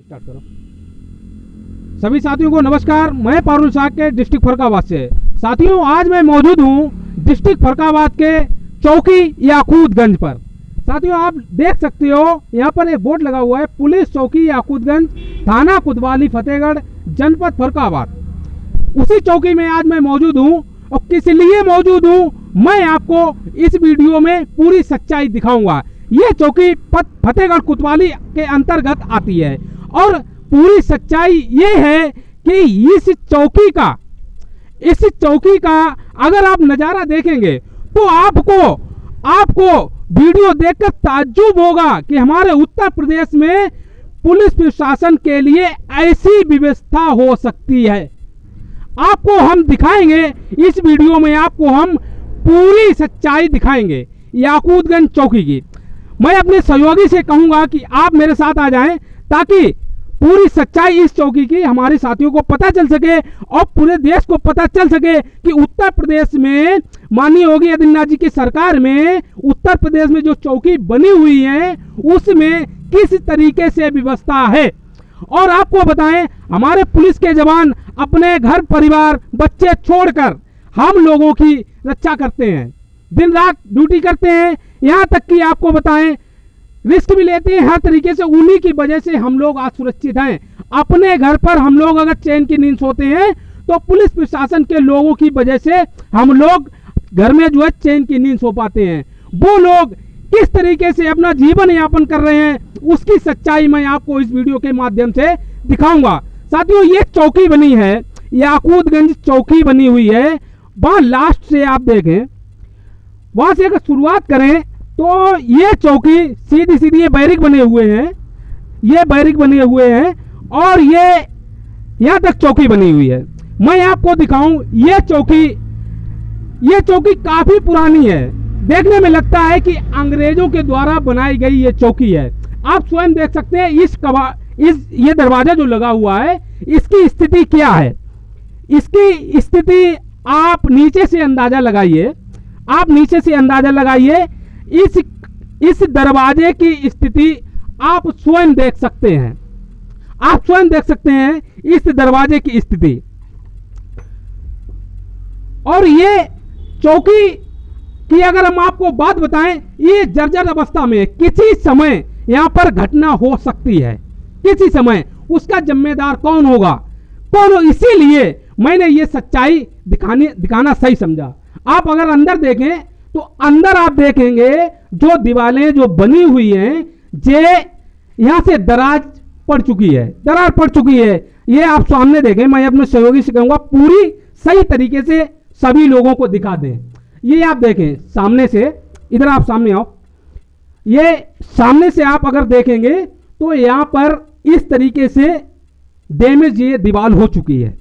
Start करो। सभी साथियों को नमस्कार। मैं पारुल साग के डिस्ट्रिक्ट फरुखाबाद से। साथियों, आज मैं मौजूद हूं डिस्ट्रिक्ट फरुखाबाद के चौकी याकूतगंज पर। साथियों, आप देख सकते हो यहां पर एक बोर्ड लगा हुआ है, पुलिस चौकी याकूतगंज, थाना कोतवाली, फतेहगढ़, जनपद फरुखाबाद। उसी चौकी में आज मैं मौजूद हूं और किस लिए मौजूद हूं मैं आपको इस वीडियो में पूरी सच्चाई दिखाऊंगा। ये चौकी फतेहगढ़ कोतवाली के अंतर्गत आती है और पूरी सच्चाई ये है कि इस चौकी का अगर आप नज़ारा देखेंगे तो आपको वीडियो देखकर ताज्जुब होगा कि हमारे उत्तर प्रदेश में पुलिस प्रशासन के लिए ऐसी व्यवस्था हो सकती है। आपको हम दिखाएंगे इस वीडियो में, आपको हम पूरी सच्चाई दिखाएंगे याकूतगंज चौकी की। मैं अपने सहयोगी से कहूंगा कि आप मेरे साथ आ जाएं ताकि पूरी सच्चाई इस चौकी की हमारे साथियों को पता चल सके और पूरे देश को पता चल सके कि उत्तर प्रदेश में माननीय योगी आदित्यनाथ जी की सरकार में उत्तर प्रदेश में जो चौकी बनी हुई है उसमें किस तरीके से व्यवस्था है। और आपको बताएं, हमारे पुलिस के जवान अपने घर परिवार बच्चे छोड़कर हम लोगों की रक्षा करते हैं, दिन रात ड्यूटी करते हैं, यहाँ तक कि आपको बताएं रिस्क भी लेते हैं हर तरीके से। उन्हीं की वजह से हम लोग आज सुरक्षित हैं। अपने घर पर हम लोग अगर चैन की नींद सोते हैं तो पुलिस प्रशासन के लोगों की वजह से हम लोग घर में जो है चैन की नींद सो पाते हैं। वो लोग किस तरीके से अपना जीवन यापन कर रहे हैं उसकी सच्चाई मैं आपको इस वीडियो के माध्यम से दिखाऊंगा। साथियों, ये चौकी बनी है, याकूतगंज चौकी बनी हुई है। वहां लास्ट से आप देखें, वहां से अगर शुरुआत करें तो ये चौकी सीधी ये बैरिक बने हुए हैं, ये बैरिक बने हुए हैं और ये यहां तक चौकी बनी हुई है। मैं आपको दिखाऊं, ये चौकी काफी पुरानी है। देखने में लगता है कि अंग्रेजों के द्वारा बनाई गई ये चौकी है। आप स्वयं देख सकते हैं ये दरवाजा जो लगा हुआ है इसकी स्थिति क्या है। इसकी स्थिति आप नीचे से अंदाजा लगाइए, इस दरवाजे की स्थिति आप स्वयं देख सकते हैं, इस दरवाजे की स्थिति। और ये चौकी की अगर हम आपको बात बताएं, ये जर्जर अवस्था में किसी समय यहां पर घटना हो सकती है, किसी समय। उसका जिम्मेदार कौन होगा, इसीलिए मैंने ये सच्चाई दिखाना सही समझा। आप अगर अंदर देखें तो अंदर आप देखेंगे जो दीवारें जो बनी हुई हैं, यहां से दरार पड़ चुकी है। ये आप सामने देखें, मैं अपने सहयोगी से कहूंगा पूरी सही तरीके से सभी लोगों को दिखा दें। ये आप देखें सामने से, इधर आप सामने आओ, ये सामने से आप अगर देखेंगे तो यहां पर इस तरीके से डैमेज ये दीवार हो चुकी है।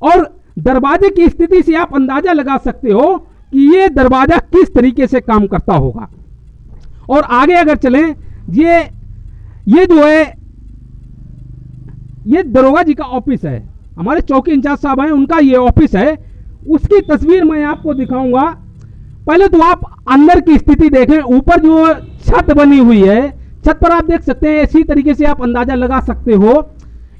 और दरवाजे की स्थिति से आप अंदाजा लगा सकते हो कि ये दरवाजा किस तरीके से काम करता होगा। और आगे अगर चलें, ये जो है ये दरोगा जी का ऑफिस है, हमारे चौकी इंचार्ज साहब हैं, उनका ये ऑफिस है। उसकी तस्वीर मैं आपको दिखाऊंगा। पहले तो आप अंदर की स्थिति देखें। ऊपर जो छत बनी हुई है, छत पर आप देख सकते हैं, इसी तरीके से आप अंदाजा लगा सकते हो,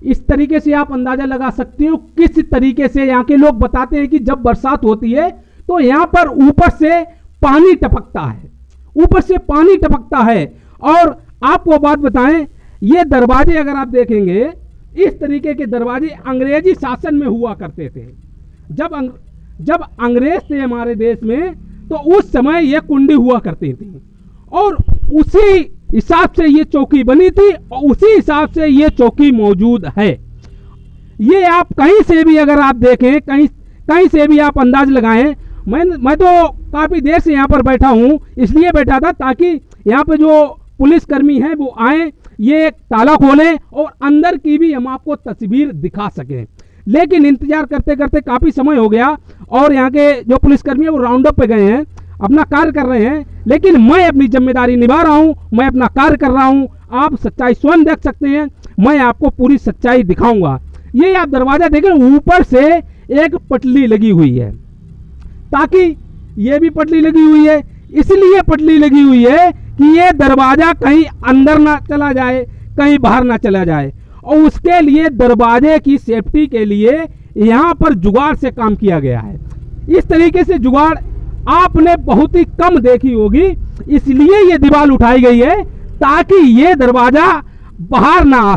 इस तरीके से आप अंदाजा लगा सकते हो किस तरीके से यहाँ के लोग बताते हैं कि जब बरसात होती है तो यहाँ पर ऊपर से पानी टपकता है। और आपको बात बताएं, ये दरवाजे अगर आप देखेंगे, इस तरीके के दरवाजे अंग्रेजी शासन में हुआ करते थे। जब अंग्रेज थे हमारे देश में तो उस समय ये कुंडी हुआ करती थी और उसी हिसाब से ये चौकी बनी थी और उसी हिसाब से ये चौकी मौजूद है। ये आप कहीं से भी अगर आप देखें, कहीं से भी आप अंदाज लगाएं। मैं तो काफ़ी देर से यहाँ पर बैठा हूँ, इसलिए बैठा था ताकि यहाँ पे जो पुलिसकर्मी हैं वो आए, ये ताला खोलें और अंदर की भी हम आपको तस्वीर दिखा सकें। लेकिन इंतजार करते करते काफ़ी समय हो गया और यहाँ के जो पुलिसकर्मी हैं वो राउंड अप पे गए हैं, अपना कार्य कर रहे हैं। लेकिन मैं अपनी जिम्मेदारी निभा रहा हूँ, मैं अपना कार्य कर रहा हूँ। आप सच्चाई स्वयं देख सकते हैं, मैं आपको पूरी सच्चाई दिखाऊंगा। ये आप दरवाजा देखें, ऊपर से एक पटली लगी हुई है, ताकि ये भी पटली लगी हुई है, इसलिए पटली लगी हुई है कि ये दरवाजा कहीं अंदर ना चला जाए, कहीं बाहर ना चला जाए। और उसके लिए दरवाजे की सेफ्टी के लिए यहाँ पर जुगाड़ से काम किया गया है। इस तरीके से जुगाड़ आपने बहुत ही कम देखी होगी, इसलिए ये दीवार उठाई गई है ताकि ये दरवाजा बाहर ना आ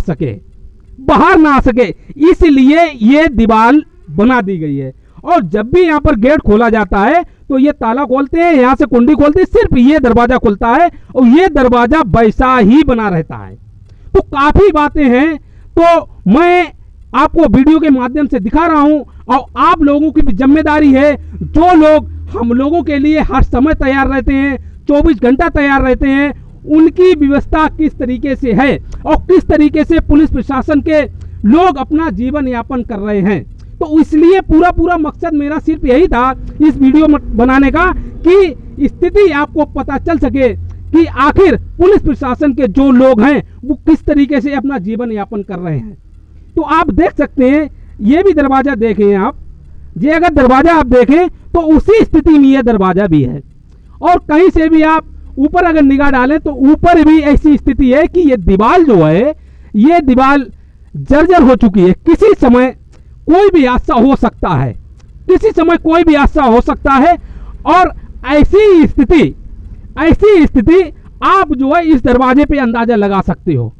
सके, इसलिए ये दीवार बना दी गई है। और जब भी यहाँ पर गेट खोला जाता है तो ये ताला खोलते हैं, यहाँ से कुंडी खोलते हैं, सिर्फ ये दरवाजा खुलता है और ये दरवाजा वैसा ही बना रहता है। तो काफी बातें हैं, तो मैं आपको वीडियो के माध्यम से दिखा रहा हूं और आप लोगों की भी जिम्मेदारी है, जो लोग हम लोगों के लिए हर समय तैयार रहते हैं, 24 घंटा तैयार रहते हैं, उनकी व्यवस्था किस तरीके से है और किस तरीके से पुलिस प्रशासन के लोग अपना जीवन यापन कर रहे हैं। तो इसलिए पूरा मकसद मेरा सिर्फ यही था इस वीडियो बनाने का कि स्थिति आपको पता चल सके कि आखिर पुलिस प्रशासन के जो लोग हैं वो किस तरीके से अपना जीवन यापन कर रहे हैं। तो आप देख सकते हैं, ये भी दरवाजा देखें आप, ये अगर दरवाजा आप देखें तो उसी स्थिति में ये दरवाजा भी है। और कहीं से भी आप ऊपर अगर निगाह डालें तो ऊपर भी ऐसी स्थिति है कि ये दीवार जो है, ये दीवार जर्जर हो चुकी है। किसी समय कोई भी हादसा हो सकता है, किसी समय कोई भी हादसा हो सकता है। और ऐसी स्थिति आप जो है इस दरवाजे पे अंदाजा लगा सकते हो,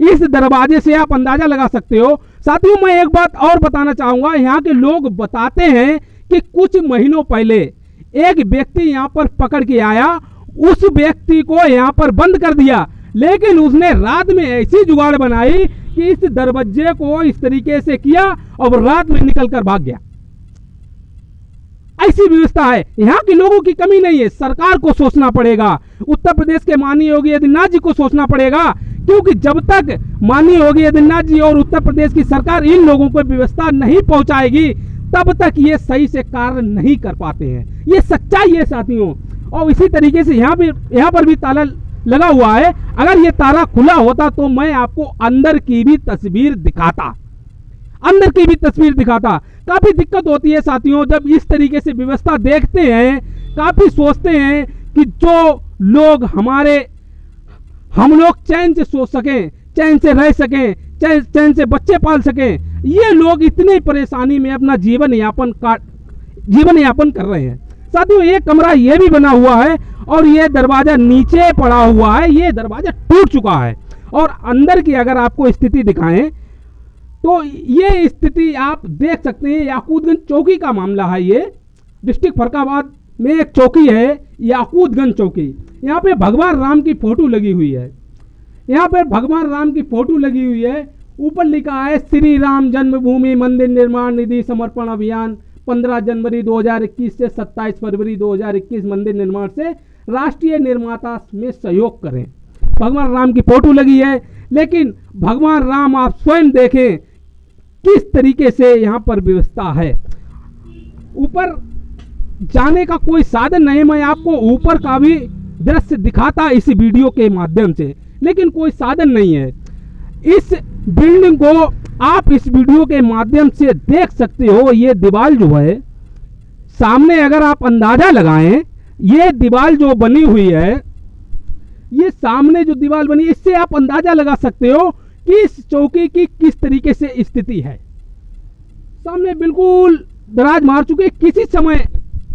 इस दरवाजे से आप अंदाजा लगा सकते हो। साथियों, मैं एक बात और बताना चाहूंगा, यहाँ के लोग बताते हैं कि कुछ महीनों पहले एक व्यक्ति यहाँ पर पकड़ के आया, उस व्यक्ति को यहाँ पर बंद कर दिया, लेकिन उसने रात में ऐसी जुगाड़ बनाई कि इस दरवाजे को इस तरीके से किया और रात में निकल कर भाग गया। ऐसी व्यवस्था है, यहाँ के लोगों की कमी नहीं है। सरकार को सोचना पड़ेगा, उत्तर प्रदेश के माननीय योगी आदित्यनाथ जी को सोचना पड़ेगा, क्योंकि जब तक माननीय योगी आदित्यनाथ जी और उत्तर प्रदेश की सरकार इन लोगों को व्यवस्था नहीं पहुंचाएगी तब तक ये सही से कार्य नहीं कर पाते हैं। ये सच्चाई है साथियों। और इसी तरीके से यहाँ पर भी ताला लगा हुआ है। अगर ये ताला खुला होता तो मैं आपको अंदर की भी तस्वीर दिखाता। काफी दिक्कत होती है साथियों, जब इस तरीके से व्यवस्था देखते हैं, काफी सोचते हैं कि जो लोग हम लोग चैन से सोच सकें, चैन से रह सकें, चैन से बच्चे पाल सकें, ये लोग इतनी परेशानी में अपना जीवन यापन कर रहे हैं। साथियों, ये कमरा ये भी बना हुआ है और ये दरवाजा नीचे पड़ा हुआ है, ये दरवाजा टूट चुका है। और अंदर की अगर आपको स्थिति दिखाएं तो ये स्थिति आप देख सकते हैं। याकूतगंज चौकी का मामला है, ये डिस्ट्रिक्ट फर्रुखाबाद में एक चौकी है, याकूतगंज चौकी। यहाँ पे भगवान राम की फोटो लगी हुई है, यहाँ पे भगवान राम की फोटो लगी हुई है। ऊपर लिखा है श्री राम जन्मभूमि मंदिर निर्माण निधि समर्पण अभियान 15 जनवरी 2021 से 27 फरवरी 2021 मंदिर निर्माण से राष्ट्रीय निर्माता में सहयोग करें। भगवान राम की फोटो लगी है, लेकिन भगवान राम आप स्वयं देखें किस तरीके से यहाँ पर व्यवस्था है। ऊपर जाने का कोई साधन नहीं, मैं आपको ऊपर का भी दृश्य दिखाता इस वीडियो के माध्यम से, लेकिन कोई साधन नहीं है। इस बिल्डिंग को आप इस वीडियो के माध्यम से देख सकते हो। ये दीवार जो है सामने, अगर आप अंदाजा लगाएं, ये दीवार जो बनी हुई है, ये सामने जो दीवार बनी, इससे आप अंदाजा लगा सकते हो कि इस चौकी की किस तरीके से स्थिति है। सामने बिल्कुल दराज मार चुके, किसी समय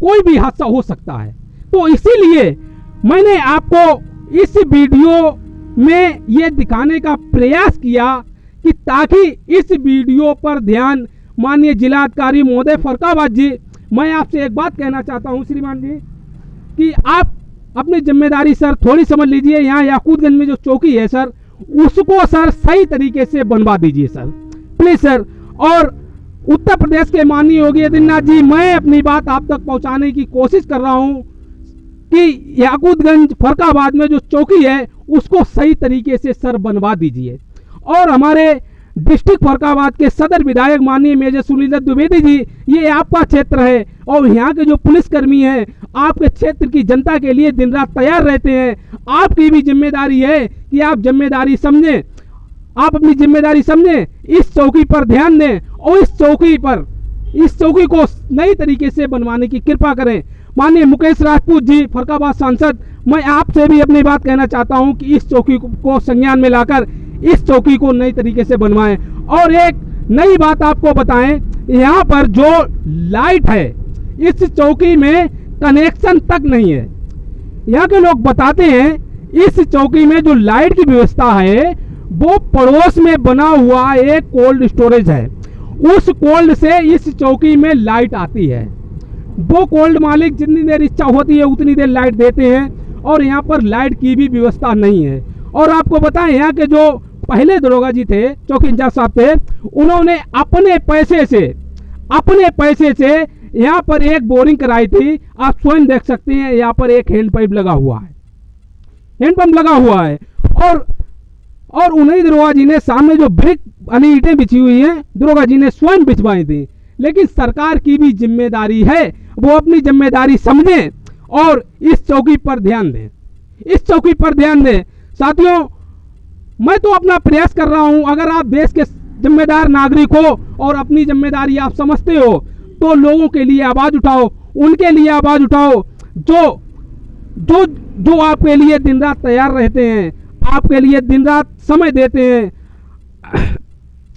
कोई भी हादसा हो सकता है। तो इसीलिए मैंने आपको इस वीडियो में ये दिखाने का प्रयास किया कि ताकि इस वीडियो पर ध्यान माननीय जिलाधिकारी महोदय फर्रुखाबाद जी, मैं आपसे एक बात कहना चाहता हूं श्रीमान जी, कि आप अपनी जिम्मेदारी सर थोड़ी समझ लीजिए। यहाँ याकूतगंज में जो चौकी है सर, उसको सर सही तरीके से बनवा दीजिए सर, प्लीज सर। और उत्तर प्रदेश के माननीय योगी आदित्यनाथ जी, मैं अपनी बात आप तक पहुंचाने की कोशिश कर रहा हूं कि याकूतगंज फर्रुखाबाद में जो चौकी है उसको सही तरीके से सर बनवा दीजिए। और हमारे डिस्ट्रिक्ट फर्रुखाबाद के सदर विधायक माननीय मेजर सुनील द्विवेदी जी, ये आपका क्षेत्र है और यहाँ के जो पुलिसकर्मी हैं आपके क्षेत्र की जनता के लिए दिन रात तैयार रहते हैं। आपकी भी जिम्मेदारी है कि आप जिम्मेदारी समझें, आप अपनी जिम्मेदारी समझें, इस चौकी पर ध्यान दें और इस चौकी को नई तरीके से बनवाने की कृपा करें। माननीय मुकेश राजपूत जी, फर्रुखाबाद सांसद, मैं आपसे भी अपनी बात कहना चाहता हूं कि इस चौकी को संज्ञान में लाकर इस चौकी को नई तरीके से बनवाएं। और एक नई बात आपको बताएं, यहाँ पर जो लाइट है इस चौकी में कनेक्शन तक नहीं है। यहाँ के लोग बताते हैं इस चौकी में जो लाइट की व्यवस्था है वो पड़ोस में बना हुआ एक कोल्ड स्टोरेज है, उस कोल्ड से इस चौकी में लाइट आती है। वो कोल्ड मालिक जितनी देर इच्छा होती है उतनी देर लाइट देते हैं और यहाँ पर लाइट की भी व्यवस्था नहीं है। और आपको बताएं यहाँ के जो पहले दरोगा जी थे, चौकी इंचार्ज साहब थे, उन्होंने अपने पैसे से यहाँ पर एक बोरिंग कराई थी। आप स्वयं देख सकते हैं यहाँ पर एक हैंडपंप लगा हुआ है, हैंडपंप लगा हुआ है। और उन्हीं दरोगा जी ने सामने जो ब्रिक यानी ईंटें बिछी हुई हैं दरोगा जी ने स्वयं बिछवाई थी। लेकिन सरकार की भी जिम्मेदारी है, वो अपनी जिम्मेदारी समझें और इस चौकी पर ध्यान दें, इस चौकी पर ध्यान दें। साथियों, मैं तो अपना प्रयास कर रहा हूं, अगर आप देश के जिम्मेदार नागरिक हो और अपनी जिम्मेदारी आप समझते हो तो लोगों के लिए आवाज उठाओ, उनके लिए आवाज उठाओ जो जो जो आपके लिए दिन रात तैयार रहते हैं, आपके लिए दिन रात समय देते हैं।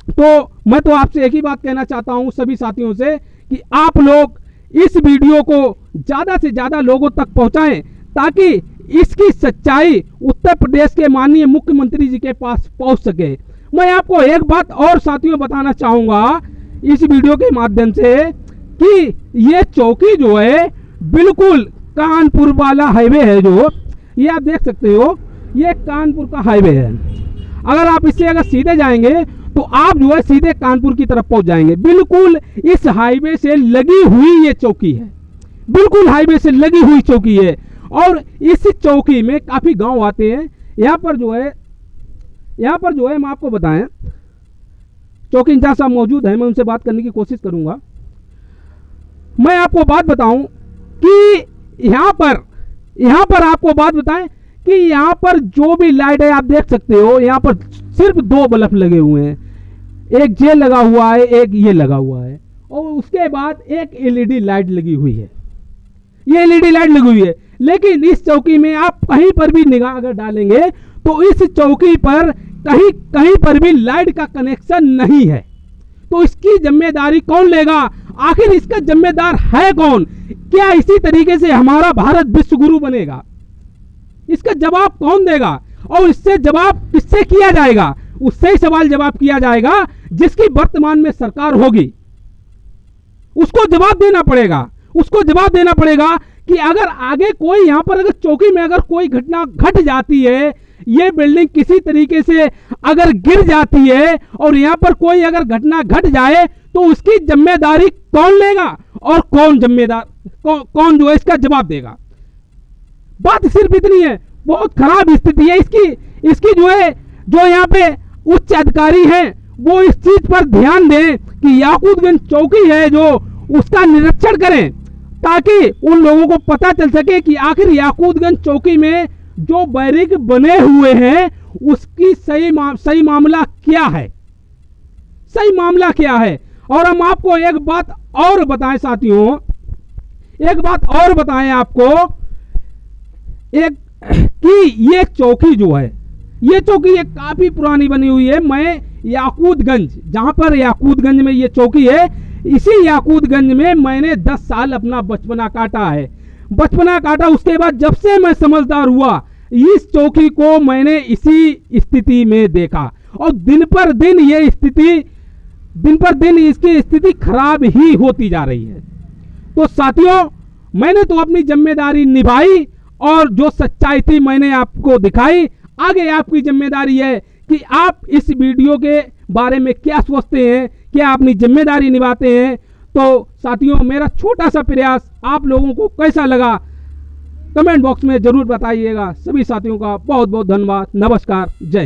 तो मैं तो आपसे एक ही बात कहना चाहता हूं सभी साथियों से कि आप लोग इस वीडियो को ज्यादा से ज्यादा लोगों तक पहुंचाएं ताकि इसकी सच्चाई उत्तर प्रदेश के माननीय मुख्यमंत्री जी के पास पहुंच सके। मैं आपको एक बात और साथियों बताना चाहूंगा इस वीडियो के माध्यम से कि ये चौकी जो है बिल्कुल कानपुर वाला हाईवे है, जो ये आप देख सकते हो, ये कानपुर का हाईवे है। अगर आप इससे अगर सीधे जाएंगे तो आप जो है सीधे कानपुर की तरफ पहुंच जाएंगे। बिल्कुल इस हाईवे से लगी हुई ये चौकी है, बिल्कुल हाईवे से लगी हुई चौकी है। और इस चौकी में काफी गांव आते हैं। यहाँ पर जो है मैं आपको बताएं, चौकी इंचार्ज साहब मौजूद है, मैं उनसे बात करने की कोशिश करूंगा। मैं आपको बात बताऊं कि यहाँ पर आपको बात बताएं कि यहाँ पर जो भी लाइट है आप देख सकते हो, यहाँ पर सिर्फ 2 बल्ब लगे हुए हैं, एक ये लगा हुआ है, एक ये लगा हुआ है, और उसके बाद एक एलईडी लाइट लगी हुई है, ये एलईडी लाइट लगी हुई है। लेकिन इस चौकी में आप कहीं पर भी निगाह अगर डालेंगे तो इस चौकी पर कहीं पर भी लाइट का कनेक्शन नहीं है। तो इसकी जिम्मेदारी कौन लेगा? आखिर इसका जिम्मेदार है कौन? क्या इसी तरीके से हमारा भारत विश्व गुरु बनेगा? इसका जवाब कौन देगा? और इससे जवाब किससे किया जाएगा? उससे ही सवाल जवाब किया जाएगा जिसकी वर्तमान में सरकार होगी। उसको जवाब देना पड़ेगा, उसको जवाब देना पड़ेगा कि अगर आगे कोई यहाँ पर अगर चौकी में अगर कोई घटना घट जाती है, ये बिल्डिंग किसी तरीके से अगर गिर जाती है और यहाँ पर कोई अगर घटना घट जाए तो उसकी जिम्मेदारी कौन लेगा और कौन कौन जो है इसका जवाब देगा? बात सिर्फ इतनी है। बहुत खराब स्थिति है इसकी जो यहाँ पे उच्च अधिकारी हैं वो इस चीज पर ध्यान दें कि याकूतगंज चौकी है जो उसका निरीक्षण करें ताकि उन लोगों को पता चल सके कि आखिर याकूतगंज चौकी में जो बैरिक बने हुए हैं उसकी सही मामला क्या है, सही मामला क्या है। और हम आपको एक बात और बताएं साथियों, एक बात और बताएं आपको कि ये चौकी जो है, ये चौकी एक काफी पुरानी बनी हुई है। मैं याकूतगंज, जहां पर याकूतगंज में ये चौकी है, इसी याकूतगंज में मैंने 10 साल अपना बचपना काटा है। उसके बाद जब से मैं समझदार हुआ इस चौकी को मैंने इसी स्थिति में देखा और दिन पर दिन इसकी स्थिति खराब ही होती जा रही है। तो साथियों, मैंने तो अपनी जिम्मेदारी निभाई और जो सच्चाई थी मैंने आपको दिखाई। आगे आपकी जिम्मेदारी है कि आप इस वीडियो के बारे में क्या सोचते हैं, क्या अपनी जिम्मेदारी निभाते हैं। तो साथियों, मेरा छोटा सा प्रयास आप लोगों को कैसा लगा कमेंट बॉक्स में जरूर बताइएगा। सभी साथियों का बहुत बहुत धन्यवाद। नमस्कार, जय।